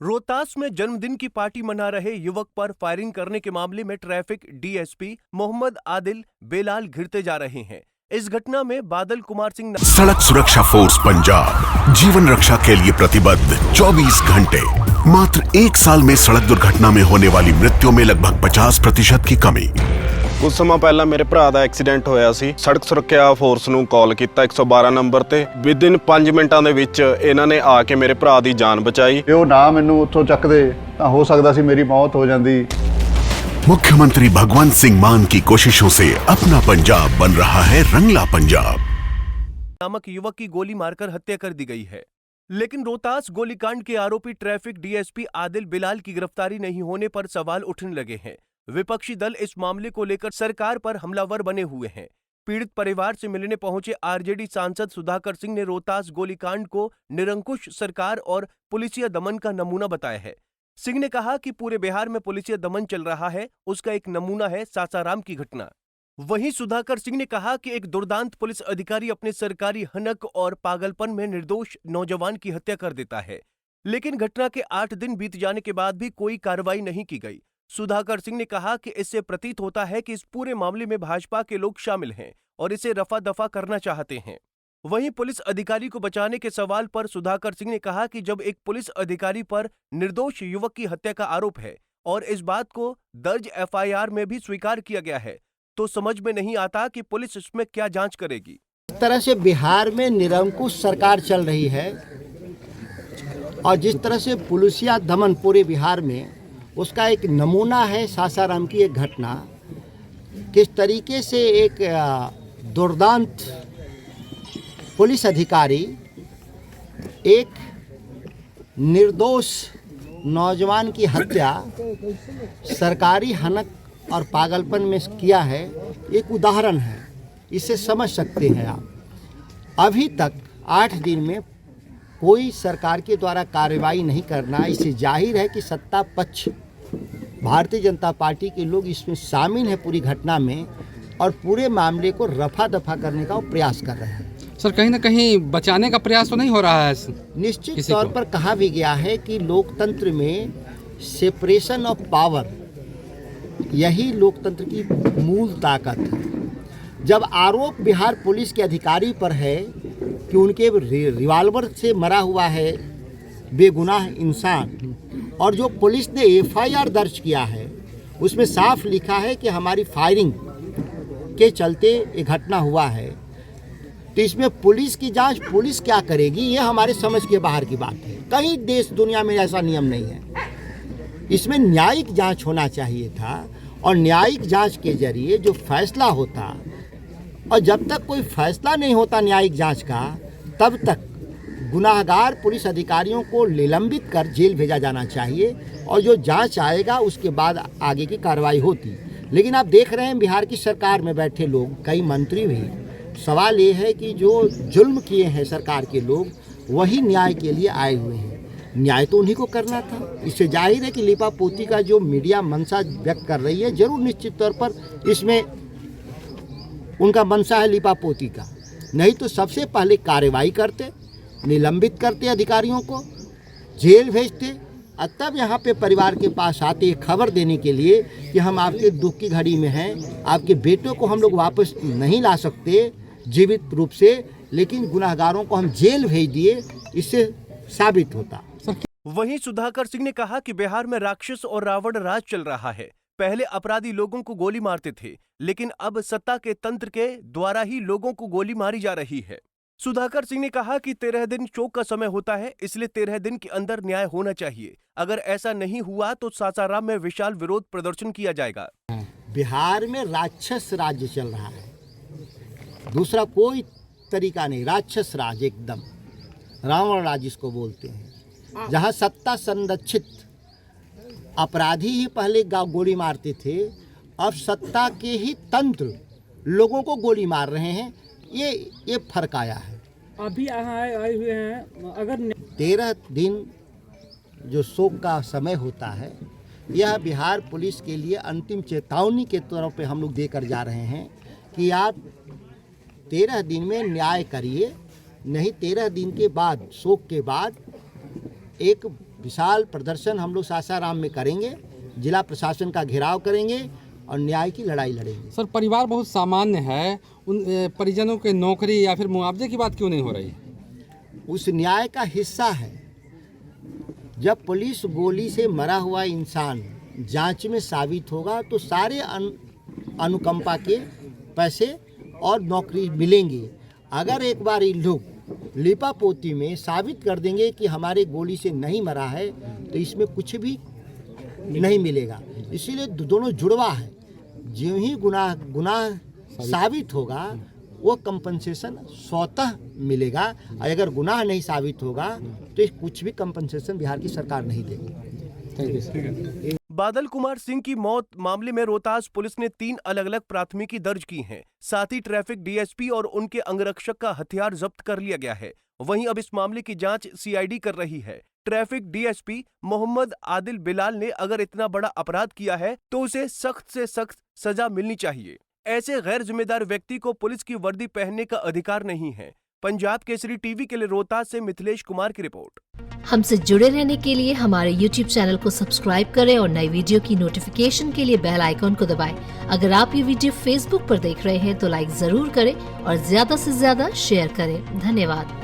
रोहतास में जन्मदिन की पार्टी मना रहे युवक पर फायरिंग करने के मामले में ट्रैफिक डीएसपी मोहम्मद आदिल बेलाल घिरते जा रहे हैं। इस घटना में बादल कुमार सिंह सड़क सुरक्षा फोर्स पंजाब जीवन रक्षा के लिए प्रतिबद्ध 24 घंटे। मात्र 1 साल में सड़क दुर्घटना में होने वाली मृत्यु में लगभग 50% की कमी। कुछ समय पहला मेरे भरा ਦਾ ਐਕਸੀਡੈਂਟ ਹੋਇਆ ਸੀ। ਸੜਕ ਸੁਰੱਖਿਆ ਫੋਰਸ ਨੂੰ ਕਾਲ ਕੀਤਾ 112 ਨੰਬਰ ਤੇ। ਵਿਦਿਨ 5 ਮਿੰਟਾਂ ਦੇ ਵਿੱਚ ਇਹਨਾਂ ਨੇ ਆ ਕੇ ਮੇਰੇ ਭਰਾ ਦੀ ਜਾਨ ਬਚਾਈ। ਜੇ ਉਹ ਨਾ ਮੈਨੂੰ ਉੱਥੋਂ ਚੱਕਦੇ ਤਾਂ ਹੋ ਸਕਦਾ ਸੀ ਮੇਰੀ ਮੌਤ ਹੋ ਜਾਂਦੀ। मुख्यमंत्री भगवंत सिंह मान की कोशिशों से अपना पंजाब बन रहा है रंगला पंजाब। नामक युवक की गोली मारकर हत्या कर दी गई है, लेकिन रोहतास गोलीकांड के आरोपी ट्रैफिक डीएसपी आदिल बेलाल की गिरफ्तारी नहीं होने पर सवाल उठने लगे हैं। विपक्षी दल इस मामले को लेकर सरकार पर हमलावर बने हुए हैं। पीड़ित परिवार से मिलने पहुंचे आरजेडी सांसद सुधाकर सिंह ने रोहतास गोलीकांड को निरंकुश सरकार और पुलिसिया दमन का नमूना बताया है। सिंह ने कहा कि पूरे बिहार में पुलिसिया दमन चल रहा है, उसका एक नमूना है सासाराम की घटना। वहीं सुधाकर सिंह ने कहा कि एक दुर्दांत पुलिस अधिकारी अपने सरकारी हनक और पागलपन में निर्दोष नौजवान की हत्या कर देता है, लेकिन घटना के 8 दिन बीत जाने के बाद भी कोई कार्रवाई नहीं की गई। सुधाकर सिंह ने कहा कि इससे प्रतीत होता है कि इस पूरे मामले में भाजपा के लोग शामिल हैं और इसे रफा दफा करना चाहते हैं। वहीं पुलिस अधिकारी को बचाने के सवाल पर सुधाकर सिंह ने कहा कि जब एक पुलिस अधिकारी पर निर्दोष युवक की हत्या का आरोप है और इस बात को दर्ज एफआईआर में भी स्वीकार किया गया है, तो समझ में नहीं आता कि पुलिस इसमें क्या जांच करेगी। इस तरह से बिहार में निरंकुश सरकार चल रही है और जिस तरह से पुलिसिया दमन पूरे बिहार में, उसका एक नमूना है सासाराम की एक घटना। किस तरीके से एक दुर्दांत पुलिस अधिकारी एक निर्दोष नौजवान की हत्या सरकारी हनक और पागलपन में किया है, एक उदाहरण है। इसे समझ सकते हैं आप। अभी तक 8 दिन में कोई सरकार के द्वारा कार्रवाई नहीं करना, इससे जाहिर है कि सत्ता पक्ष भारतीय जनता पार्टी के लोग इसमें शामिल हैं पूरी घटना में और पूरे मामले को रफा दफा करने का वो प्रयास कर रहे हैं। सर, कहीं ना कहीं बचाने का प्रयास तो नहीं हो रहा है? निश्चित तौर पर कहा भी गया है कि लोकतंत्र में सेपरेशन ऑफ पावर यही लोकतंत्र की मूल ताकत है। जब आरोप बिहार पुलिस के अधिकारी पर है कि उनके रिवाल्वर से मरा हुआ है बेगुनाह इंसान, और जो पुलिस ने एफआईआर दर्ज किया है उसमें साफ लिखा है कि हमारी फायरिंग के चलते ये घटना हुआ है, तो इसमें पुलिस की जांच पुलिस क्या करेगी, ये हमारे समझ के बाहर की बात है। कहीं देश दुनिया में ऐसा नियम नहीं है। इसमें न्यायिक जांच होना चाहिए था और न्यायिक जांच के जरिए जो फैसला होता, और जब तक कोई फैसला नहीं होता न्यायिक जांच का, तब तक गुनाहगार पुलिस अधिकारियों को निलंबित कर जेल भेजा जाना चाहिए और जो जांच आएगा उसके बाद आगे की कार्रवाई होती। लेकिन आप देख रहे हैं बिहार की सरकार में बैठे लोग, कई मंत्री भी, सवाल ये है कि जो जुल्म किए हैं सरकार के लोग, वही न्याय के लिए आए हुए हैं। न्याय तो उन्हीं को करना था। इससे जाहिर है कि लिपा पोती का जो मीडिया मंशा व्यक्त कर रही है, जरूर निश्चित तौर पर इसमें उनका मंशा है लिपा पोती का। नहीं तो सबसे पहले कार्रवाई करते, निलंबित करते अधिकारियों को, जेल भेजते, और तब यहाँ पे परिवार के पास आते खबर देने के लिए कि हम आपके दुख की घड़ी में हैं, आपके बेटों को हम लोग वापस नहीं ला सकते जीवित रूप से, लेकिन गुनाहगारों को हम जेल भेज दिए, इससे साबित होता। वहीं सुधाकर सिंह ने कहा कि बिहार में राक्षस और रावण राज चल रहा है। पहले अपराधी लोगों को गोली मारते थे, लेकिन अब सत्ता के तंत्र के द्वारा ही लोगों को गोली मारी जा रही है। सुधाकर सिंह ने कहा कि 13 दिन शोक का समय होता है, इसलिए 13 दिन के अंदर न्याय होना चाहिए। अगर ऐसा नहीं हुआ तो सासाराम में विशाल विरोध प्रदर्शन किया जाएगा। बिहार में राक्षस राज्य चल रहा है, दूसरा कोई तरीका नहीं। राक्षस राज, एकदम रावण राज इसको बोलते हैं, जहां सत्ता संरक्षित अपराधी ही पहले गोली मारते थे, अब सत्ता के ही तंत्र लोगों को गोली मार रहे हैं। ये फर्क आया है। अभी यहाँ आए हुए हैं। अगर 13 दिन जो शोक का समय होता है, यह बिहार पुलिस के लिए अंतिम चेतावनी के तौर पे हम लोग देकर जा रहे हैं कि आप 13 दिन में न्याय करिए, नहीं 13 दिन के बाद, शोक के बाद, एक विशाल प्रदर्शन हम लोग सासाराम में करेंगे, जिला प्रशासन का घेराव करेंगे और न्याय की लड़ाई लड़ेंगे। सर, परिवार बहुत सामान्य है, उन परिजनों के नौकरी या फिर मुआवजे की बात क्यों नहीं हो रही? उस न्याय का हिस्सा है। जब पुलिस गोली से मरा हुआ इंसान जांच में साबित होगा तो सारे अनुकंपा के पैसे और नौकरी मिलेंगी। अगर एक बार ये लोग लिपापोती में साबित कर देंगे कि हमारे गोली से नहीं मरा है तो इसमें कुछ भी नहीं मिलेगा। इसीलिए दोनों जुड़वा है। ज्यों ही गुनाह साबित होगा वो कंपनसेशन स्वतः मिलेगा, और अगर गुनाह नहीं साबित होगा तो कुछ भी कंपनसेशन बिहार की सरकार नहीं देगी। बादल कुमार सिंह की मौत मामले में रोहतास पुलिस ने 3 अलग-अलग प्राथमिकी दर्ज की हैं। साथ ही ट्रैफिक डीएसपी और उनके अंगरक्षक का हथियार जब्त कर लिया गया है। वहीं अब इस मामले की जांच सीआईडी कर रही है। ट्रैफिक डीएसपी मोहम्मद आदिल बिलाल ने अगर इतना बड़ा अपराध किया है तो उसे सख्त से सख्त सजा मिलनी चाहिए। ऐसे गैर जिम्मेदार व्यक्ति को पुलिस की वर्दी पहनने का अधिकार नहीं है। पंजाब केसरी टीवी के लिए रोहतास से मिथिलेश कुमार की रिपोर्ट। हमसे जुड़े रहने के लिए हमारे YouTube चैनल को सब्सक्राइब करें और नई वीडियो की नोटिफिकेशन के लिए बेल आइकॉन को दबाएं। अगर आप ये वीडियो Facebook पर देख रहे हैं तो लाइक जरूर करें और ज्यादा से ज्यादा शेयर करें। धन्यवाद।